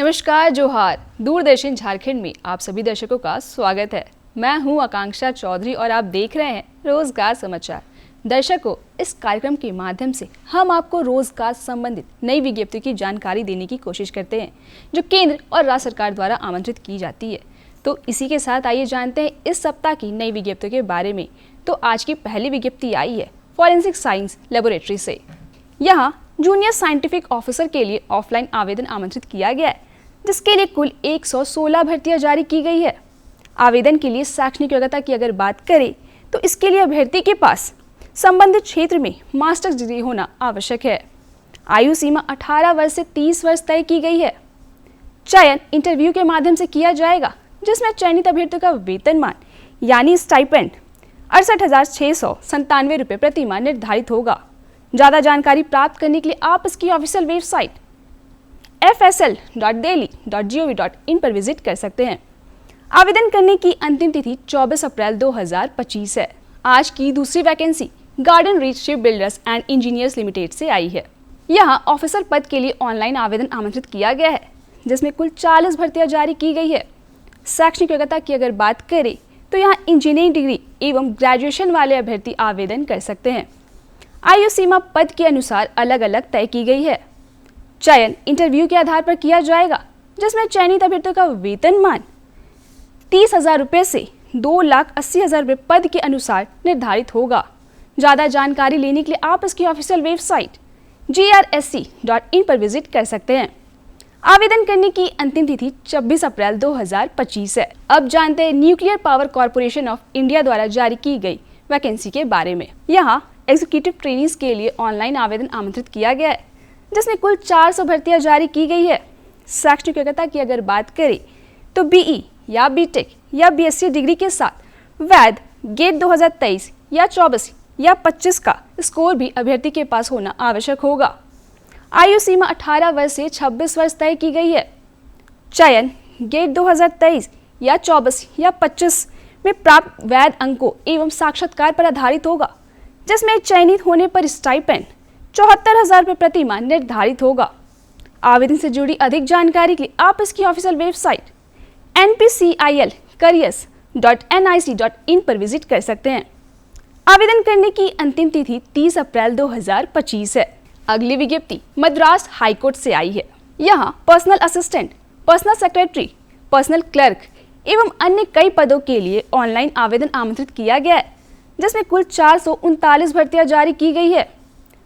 नमस्कार, जोहार। दूरदर्शन झारखंड में आप सभी दर्शकों का स्वागत है। मैं हूं आकांक्षा चौधरी और आप देख रहे हैं रोजगार समाचार। दर्शकों, इस कार्यक्रम के माध्यम से हम आपको रोजगार संबंधित नई विज्ञप्ति की जानकारी देने की कोशिश करते हैं जो केंद्र और राज्य सरकार द्वारा आमंत्रित की जाती है। तो इसी के साथ आइए जानते हैं इस सप्ताह की नई विज्ञप्ति के बारे में। तो आज की पहली विज्ञप्ति आई है फॉरेंसिक साइंस लेबोरेटरी से। यहाँ जूनियर साइंटिफिक ऑफिसर के लिए ऑफलाइन आवेदन आमंत्रित किया गया है, जिसके लिए कुल 116 भर्तियां जारी की गई है। आवेदन के लिए शैक्षणिक योग्यता की अगर बात करें तो इसके लिए अभ्यर्थी के पास संबंधित क्षेत्र में मास्टर्स डिग्री होना आवश्यक है। आयु सीमा 18 वर्ष से 30 वर्ष तय की गई है। चयन इंटरव्यू के माध्यम से किया जाएगा, जिसमें चयनित अभ्यर्थियों का वेतनमान यानी स्टाइपेंड 68,697 रुपये प्रति माह निर्धारित होगा। ज़्यादा जानकारी प्राप्त करने के लिए आप इसकी ऑफिशियल वेबसाइट fsl.delhi.gov.in पर विजिट कर सकते हैं। आवेदन करने की अंतिम तिथि 24 अप्रैल 2025 है। आज की दूसरी vacancy garden reach ship builders and engineers limited से आई है। यहाँ ऑफिसर पद के लिए ऑनलाइन आवेदन आमंत्रित किया गया है, जिसमें कुल 40 भर्तियां जारी की गई है। शैक्षणिक योग्यता की अगर बात करें तो यहाँ इंजीनियरिंग डिग्री एवं ग्रेजुएशन वाले अभ्यर्थी आवेदन कर सकते हैं। आयु सीमा पद के अनुसार अलग अलग तय की गई है। चयन इंटरव्यू के आधार पर किया जाएगा, जिसमें चयनित अभ्यर्थियों का वेतनमान 30,000 रुपये से 2,80,000 रुपये पद के अनुसार निर्धारित होगा। ज़्यादा जानकारी लेने के लिए आप इसकी ऑफिशियल वेबसाइट grsc.in पर विजिट कर सकते हैं। आवेदन करने की अंतिम तिथि 26 अप्रैल 2025 है। अब जानते हैं nuclear power corporation of India द्वारा जारी की गई वैकेंसी के बारे में। यहाँ एग्जीक्यूटिव ट्रेनिंग्स के लिए ऑनलाइन आवेदन आमंत्रित किया गया है, जिसमें कुल 400 भर्तियां जारी की गई है। शैक्षणिक योग्यता की अगर बात करें तो बीई या बीटेक या बीएससी डिग्री के साथ वैध गेट 2023 या 24 या 25 का स्कोर भी अभ्यर्थी के पास होना आवश्यक होगा। आयु सीमा 18 वर्ष से 26 वर्ष तय की गई है। चयन गेट 2023 या 24 या 25 में प्राप्त वैध अंकों एवं साक्षात्कार पर आधारित होगा, जिसमें चयनित होने पर स्टाइपेंड 74,000 रुपये प्रति माह निर्धारित होगा। आवेदन से जुड़ी अधिक जानकारी के लिए आप इसकी ऑफिशियल वेबसाइट npcilcareers.nic.in पर विजिट कर सकते हैं। आवेदन करने की अंतिम तिथि 30 अप्रैल 2025 है। अगली विज्ञप्ति मद्रास हाईकोर्ट से आई है। यहाँ personal assistant, personal secretary, personal clerk एवं अन्य कई पदों के लिए ऑनलाइन आवेदन आमंत्रित किया गया है, जिसमें कुल 439 भर्तियां जारी की गई है।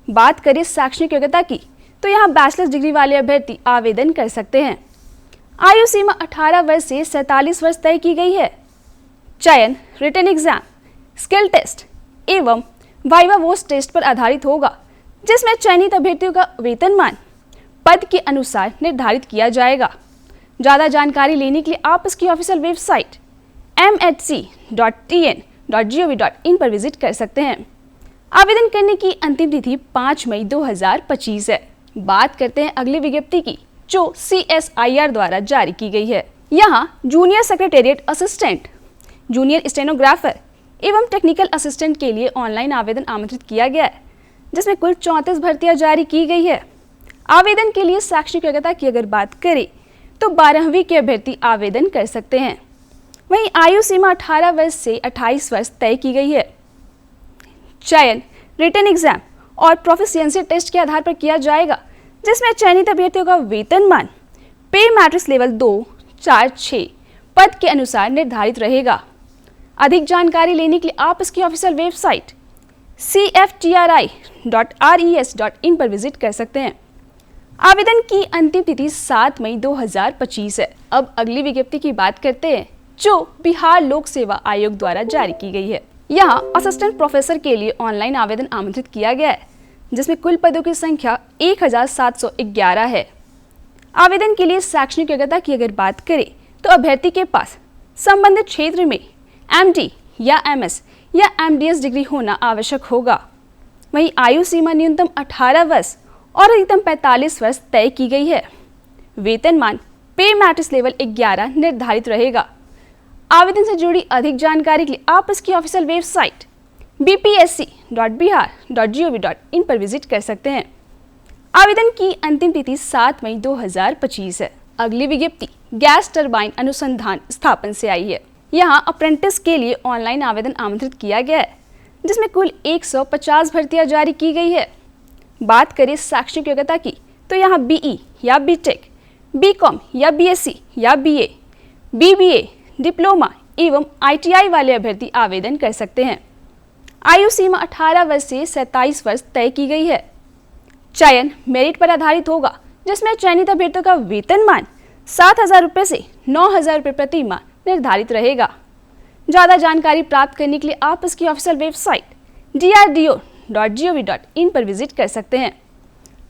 बात करें शैक्षणिक योग्यता की तो यहाँ बैचलर्स डिग्री वाले अभ्यर्थी आवेदन कर सकते हैं। आयु सीमा 18 वर्ष से 47 वर्ष तय की गई है। चयन रिटन एग्जाम, स्किल टेस्ट एवं वाइवा वोस टेस्ट पर आधारित होगा, जिसमें चयनित अभ्यर्थियों का वेतनमान पद के अनुसार निर्धारित किया जाएगा। ज़्यादा जानकारी लेने के लिए आप इसकी ऑफिशियल वेबसाइट mhc.tn.gov.in पर विजिट कर सकते हैं। आवेदन करने की अंतिम तिथि 5 मई 2025 है। बात करते हैं अगली विज्ञप्ति की, जो CSIR द्वारा जारी की गई है। यहाँ junior secretariat assistant, junior stenographer एवं टेक्निकल असिस्टेंट के लिए ऑनलाइन आवेदन आमंत्रित किया गया है, जिसमें कुल 34 भर्तियां जारी की गई है। आवेदन के लिए शैक्षणिक योग्यता की अगर बात करें तो 12वीं के अभ्यर्थी आवेदन कर सकते हैं। वहीं आयु सीमा 18 वर्ष से 28 वर्ष तय की गई है। चयन रिटन एग्जाम और प्रोफिशिएंसी टेस्ट के आधार पर किया जाएगा, जिसमें चयनित अभ्यर्थियों का वेतनमान पे मैट्रिक्स लेवल 2, 4, 6 पद के अनुसार निर्धारित रहेगा। अधिक जानकारी लेने के लिए आप इसकी ऑफिशियल वेबसाइट cftri.res.in पर विजिट कर सकते हैं। आवेदन की अंतिम तिथि 7 मई 2025 है। अब अगली विज्ञप्ति की बात करते हैं, जो बिहार लोक सेवा आयोग द्वारा जारी की गई है। यहाँ असिस्टेंट प्रोफेसर के लिए ऑनलाइन आवेदन आमंत्रित किया गया है, जिसमें कुल पदों की संख्या 1711 है। आवेदन के लिए शैक्षणिक योग्यता की अगर बात करें तो अभ्यर्थी के पास संबंधित क्षेत्र में MD या MS या MDS डिग्री होना आवश्यक होगा। वहीं आयु सीमा न्यूनतम 18 वर्ष और अधिकतम 45 वर्ष तय की गई है। वेतनमान पे मैट्रिक्स लेवल 11 निर्धारित रहेगा। आवेदन से जुड़ी अधिक जानकारी के लिए आप इसकी ऑफिशियल वेबसाइट bpsc.bihar.gov.in पर विजिट कर सकते हैं। आवेदन की अंतिम तिथि 7 मई 2025 है। अगली विज्ञप्ति गैस टरबाइन अनुसंधान स्थापन से आई है। यहाँ अप्रेंटिस के लिए ऑनलाइन आवेदन आमंत्रित किया गया है, जिसमें कुल 150 भर्तियां जारी की गई है। बात करें शैक्षणिक योग्यता की तो यहाँ BE या BTech, BCom या BSc या BA, BBA, डिप्लोमा एवं ITI वाले अभ्यर्थी आवेदन कर सकते हैं। आयु सीमा 18 वर्ष से 27 वर्ष तय की गई है। चयन मेरिट पर आधारित होगा, जिसमें चयनित अभ्यर्थियों का वेतनमान 7,000 रुपये से 9,000 रुपये प्रति माह निर्धारित रहेगा। ज़्यादा जानकारी प्राप्त करने के लिए आप इसकी ऑफिशियल वेबसाइट drdo.gov.in पर विजिट कर सकते हैं।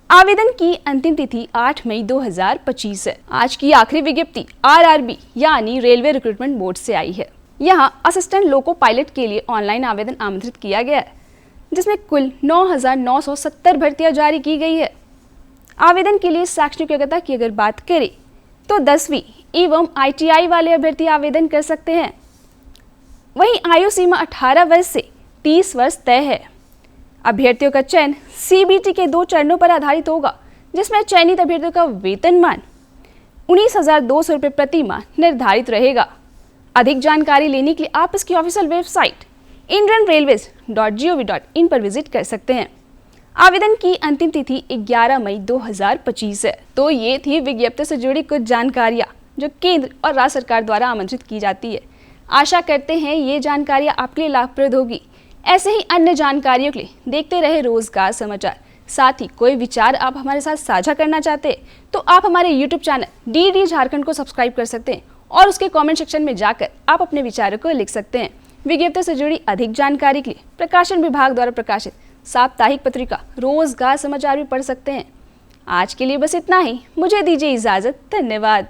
आवेदन की अंतिम तिथि 8 मई 2025 है। आज की आखिरी विज्ञप्ति RRB यानी रेलवे रिक्रूटमेंट बोर्ड से आई है। यहाँ असिस्टेंट लोको पायलट के लिए ऑनलाइन आवेदन आमंत्रित किया गया है, जिसमें कुल 9,970 भर्तियां जारी की गई है। आवेदन के लिए शैक्षणिक योग्यता की अगर बात करें तो 10वीं एवं ITI वाले अभ्यर्थी आवेदन कर सकते हैं। वहीं आयु सीमा 18 वर्ष से 30 वर्ष तय है। अभ्यर्थियों का चयन CBT के 2 चरणों पर आधारित होगा, जिसमें चयनित अभ्यर्थियों का वेतनमान 19,200 रुपये प्रति माह निर्धारित रहेगा। अधिक जानकारी लेने के लिए आप इसकी ऑफिशियल वेबसाइट indianrailways.gov.in पर विजिट कर सकते हैं। आवेदन की अंतिम तिथि 11 मई 2025 है। तो ये थी विज्ञप्ति से जुड़ी कुछ जानकारियाँ जो केंद्र और राज्य सरकार द्वारा आमंत्रित की जाती है। आशा करते हैं ये जानकारियाँ आपके लिए लाभप्रद होगी। ऐसे ही अन्य जानकारियों के लिए देखते रहे रोजगार समाचार। साथ ही कोई विचार आप हमारे साथ साझा करना चाहते हैं तो आप हमारे YouTube चैनल DD झारखंड को सब्सक्राइब कर सकते हैं और उसके कमेंट सेक्शन में जाकर आप अपने विचारों को लिख सकते हैं। विज्ञप्ति से जुड़ी अधिक जानकारी के लिए प्रकाशन विभाग द्वारा प्रकाशित साप्ताहिक पत्रिका रोजगार समाचार भी पढ़ सकते हैं। आज के लिए बस इतना ही। मुझे दीजिए इजाजत। धन्यवाद।